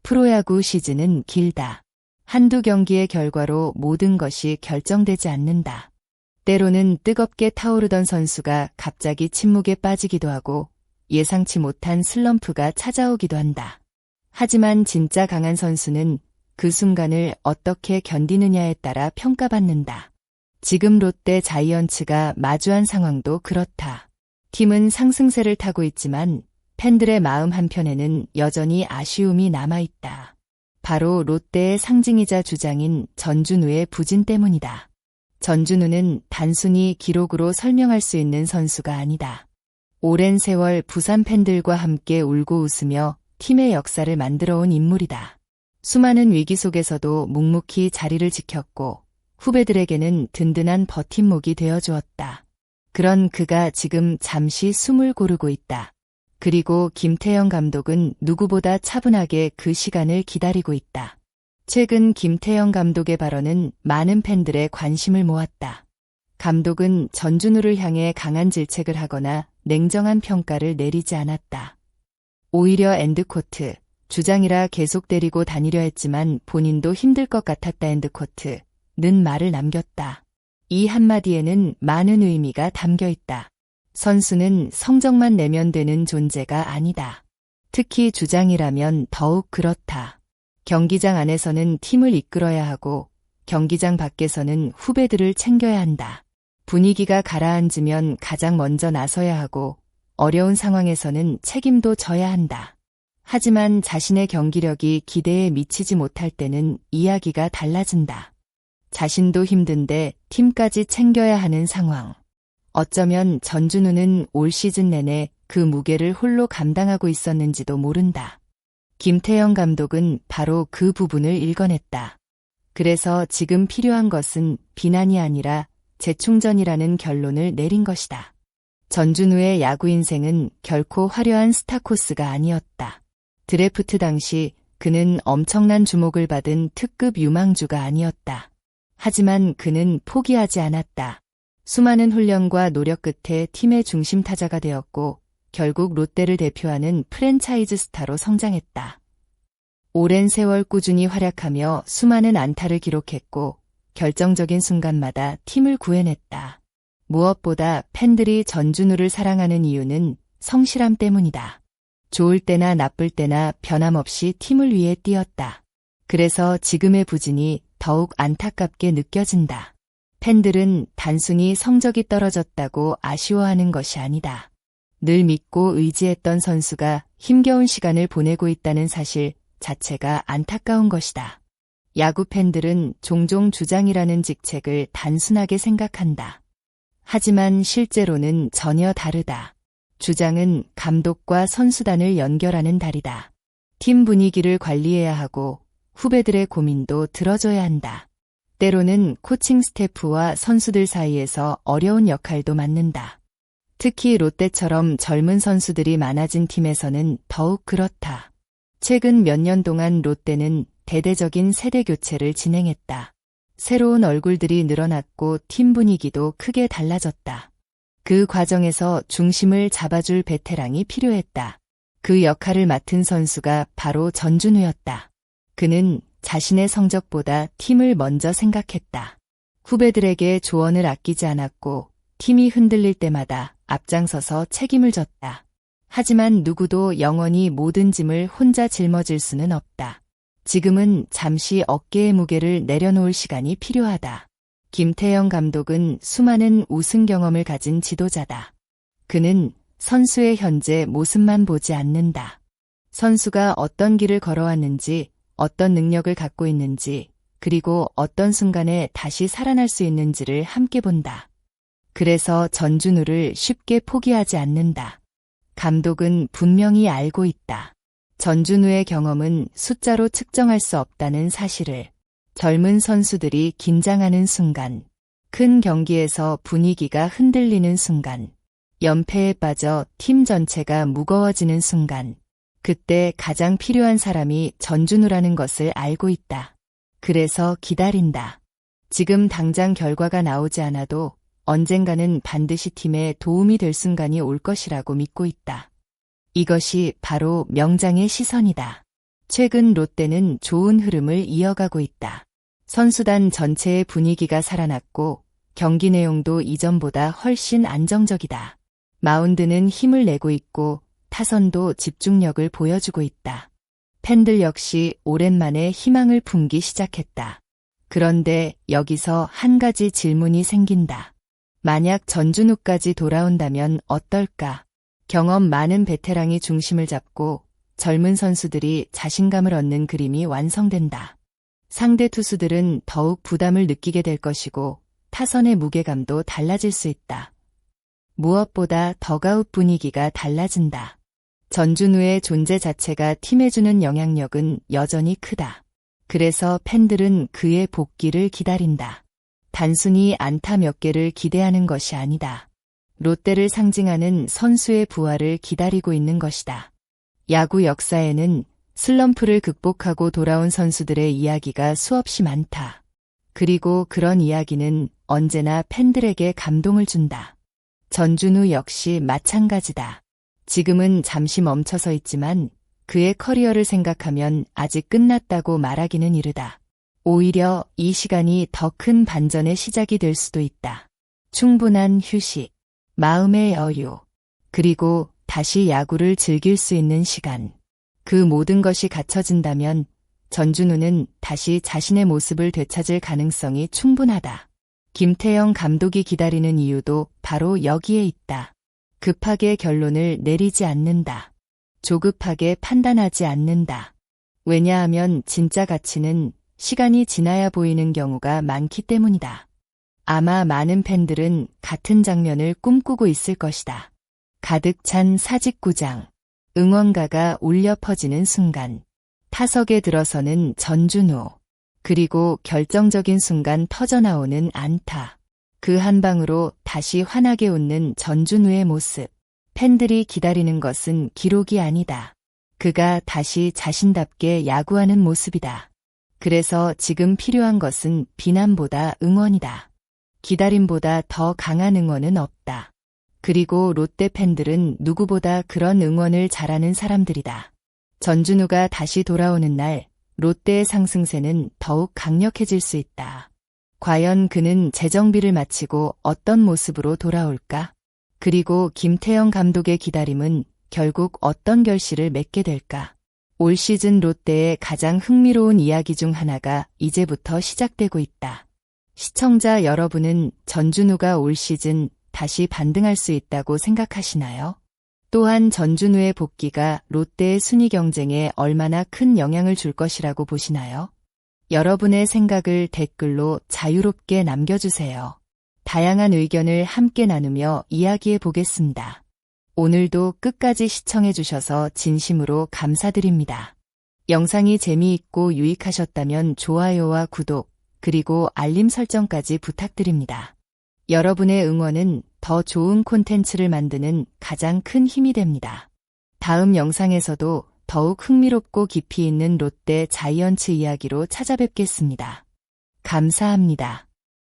프로야구 시즌은 길다. 한두 경기의 결과로 모든 것이 결정되지 않는다. 때로는 뜨겁게 타오르던 선수가 갑자기 침묵에 빠지기도 하고 예상치 못한 슬럼프가 찾아오기도 한다. 하지만 진짜 강한 선수는 그 순간을 어떻게 견디느냐에 따라 평가받는다. 지금 롯데 자이언츠가 마주한 상황도 그렇다. 팀은 상승세를 타고 있지만 팬들의 마음 한편에는 여전히 아쉬움이 남아있다. 바로 롯데의 상징이자 주장인 전준우의 부진 때문이다. 전준우는 단순히 기록으로 설명할 수 있는 선수가 아니다. 오랜 세월 부산 팬들과 함께 울고 웃으며 팀의 역사를 만들어온 인물이다. 수많은 위기 속에서도 묵묵히 자리를 지켰고 후배들에게는 든든한 버팀목이 되어주었다. 그런 그가 지금 잠시 숨을 고르고 있다. 그리고 김태형 감독은 누구보다 차분하게 그 시간을 기다리고 있다. 최근 김태형 감독의 발언은 많은 팬들의 관심을 모았다. 감독은 전준우를 향해 강한 질책을 하거나 냉정한 평가를 내리지 않았다. 오히려 엔드코트, 주장이라 계속 데리고 다니려 했지만 본인도 힘들 것 같았다 엔드코트는 말을 남겼다. 이 한마디에는 많은 의미가 담겨 있다. 선수는 성적만 내면 되는 존재가 아니다. 특히 주장이라면 더욱 그렇다. 경기장 안에서는 팀을 이끌어야 하고 경기장 밖에서는 후배들을 챙겨야 한다. 분위기가 가라앉으면 가장 먼저 나서야 하고 어려운 상황에서는 책임도 져야 한다. 하지만 자신의 경기력이 기대에 미치지 못할 때는 이야기가 달라진다. 자신도 힘든데 팀까지 챙겨야 하는 상황. 어쩌면 전준우는 올 시즌 내내 그 무게를 홀로 감당하고 있었는지도 모른다. 김태형 감독은 바로 그 부분을 읽어냈다. 그래서 지금 필요한 것은 비난이 아니라 재충전이라는 결론을 내린 것이다. 전준우의 야구 인생은 결코 화려한 스타 코스가 아니었다. 드래프트 당시 그는 엄청난 주목을 받은 특급 유망주가 아니었다. 하지만 그는 포기하지 않았다. 수많은 훈련과 노력 끝에 팀의 중심 타자가 되었고 결국 롯데를 대표하는 프랜차이즈 스타로 성장했다. 오랜 세월 꾸준히 활약하며 수많은 안타를 기록했고 결정적인 순간마다 팀을 구해냈다. 무엇보다 팬들이 전준우를 사랑하는 이유는 성실함 때문이다. 좋을 때나 나쁠 때나 변함없이 팀을 위해 뛰었다. 그래서 지금의 부진이 더욱 안타깝게 느껴진다. 팬들은 단순히 성적이 떨어졌다고 아쉬워하는 것이 아니다. 늘 믿고 의지했던 선수가 힘겨운 시간을 보내고 있다는 사실 자체가 안타까운 것이다. 야구 팬들은 종종 주장이라는 직책을 단순하게 생각한다. 하지만 실제로는 전혀 다르다. 주장은 감독과 선수단을 연결하는 다리다. 팀 분위기를 관리해야 하고 후배들의 고민도 들어줘야 한다. 때로는 코칭 스태프와 선수들 사이에서 어려운 역할도 맡는다. 특히 롯데처럼 젊은 선수들이 많아진 팀에서는 더욱 그렇다. 최근 몇 년 동안 롯데는 대대적인 세대 교체를 진행했다. 새로운 얼굴들이 늘어났고 팀 분위기도 크게 달라졌다. 그 과정에서 중심을 잡아줄 베테랑이 필요했다. 그 역할을 맡은 선수가 바로 전준우였다. 그는 자신의 성적보다 팀을 먼저 생각했다. 후배들에게 조언을 아끼지 않았고 팀이 흔들릴 때마다 앞장서서 책임을 졌다. 하지만 누구도 영원히 모든 짐을 혼자 짊어질 수는 없다. 지금은 잠시 어깨의 무게를 내려놓을 시간이 필요하다. 김태형 감독은 수많은 우승 경험을 가진 지도자다. 그는 선수의 현재 모습만 보지 않는다. 선수가 어떤 길을 걸어왔는지, 어떤 능력을 갖고 있는지, 그리고 어떤 순간에 다시 살아날 수 있는지를 함께 본다. 그래서 전준우를 쉽게 포기하지 않는다. 감독은 분명히 알고 있다. 전준우의 경험은 숫자로 측정할 수 없다는 사실을. 젊은 선수들이 긴장하는 순간, 큰 경기에서 분위기가 흔들리는 순간, 연패에 빠져 팀 전체가 무거워지는 순간, 그때 가장 필요한 사람이 전준우라는 것을 알고 있다. 그래서 기다린다. 지금 당장 결과가 나오지 않아도 언젠가는 반드시 팀에 도움이 될 순간이 올 것이라고 믿고 있다. 이것이 바로 명장의 시선이다. 최근 롯데는 좋은 흐름을 이어가고 있다. 선수단 전체의 분위기가 살아났고 경기 내용도 이전보다 훨씬 안정적이다. 마운드는 힘을 내고 있고 타선도 집중력을 보여주고 있다. 팬들 역시 오랜만에 희망을 품기 시작했다. 그런데 여기서 한 가지 질문이 생긴다. 만약 전준우까지 돌아온다면 어떨까? 경험 많은 베테랑이 중심을 잡고 젊은 선수들이 자신감을 얻는 그림이 완성된다. 상대 투수들은 더욱 부담을 느끼게 될 것이고 타선의 무게감도 달라질 수 있다. 무엇보다 더가웃 분위기가 달라진다. 전준우의 존재 자체가 팀에 주는 영향력은 여전히 크다. 그래서 팬들은 그의 복귀를 기다린다. 단순히 안타 몇 개를 기대하는 것이 아니다. 롯데를 상징하는 선수의 부활을 기다리고 있는 것이다. 야구 역사에는 슬럼프를 극복하고 돌아온 선수들의 이야기가 수없이 많다. 그리고 그런 이야기는 언제나 팬들에게 감동을 준다. 전준우 역시 마찬가지다. 지금은 잠시 멈춰서 있지만 그의 커리어를 생각하면 아직 끝났다고 말하기는 이르다. 오히려 이 시간이 더 큰 반전의 시작이 될 수도 있다. 충분한 휴식, 마음의 여유, 그리고 다시 야구를 즐길 수 있는 시간. 그 모든 것이 갖춰진다면 전준우는 다시 자신의 모습을 되찾을 가능성이 충분하다. 김태형 감독이 기다리는 이유도 바로 여기에 있다. 급하게 결론을 내리지 않는다. 조급하게 판단하지 않는다. 왜냐하면 진짜 가치는 시간이 지나야 보이는 경우가 많기 때문이다. 아마 많은 팬들은 같은 장면을 꿈꾸고 있을 것이다. 가득 찬 사직구장, 응원가가 울려 퍼지는 순간, 타석에 들어서는 전준우, 그리고 결정적인 순간 터져나오는 안타. 그 한 방으로 다시 환하게 웃는 전준우의 모습. 팬들이 기다리는 것은 기록이 아니다. 그가 다시 자신답게 야구하는 모습이다. 그래서 지금 필요한 것은 비난보다 응원이다. 기다림보다 더 강한 응원은 없다. 그리고 롯데 팬들은 누구보다 그런 응원을 잘하는 사람들이다. 전준우가 다시 돌아오는 날, 롯데의 상승세는 더욱 강력해질 수 있다. 과연 그는 재정비를 마치고 어떤 모습으로 돌아올까? 그리고 김태형 감독의 기다림은 결국 어떤 결실을 맺게 될까? 올 시즌 롯데의 가장 흥미로운 이야기 중 하나가 이제부터 시작되고 있다. 시청자 여러분은 전준우가 올 시즌 다시 반등할 수 있다고 생각하시나요? 또한 전준우의 복귀가 롯데의 순위 경쟁에 얼마나 큰 영향을 줄 것이라고 보시나요? 여러분의 생각을 댓글로 자유롭게 남겨주세요. 다양한 의견을 함께 나누며 이야기해 보겠습니다. 오늘도 끝까지 시청해 주셔서 진심으로 감사드립니다. 영상이 재미있고 유익하셨다면 좋아요와 구독, 그리고 알림 설정까지 부탁드립니다. 여러분의 응원은 더 좋은 콘텐츠를 만드는 가장 큰 힘이 됩니다. 다음 영상에서도 더욱 흥미롭고 깊이 있는 롯데 자이언츠 이야기로 찾아뵙겠습니다. 감사합니다.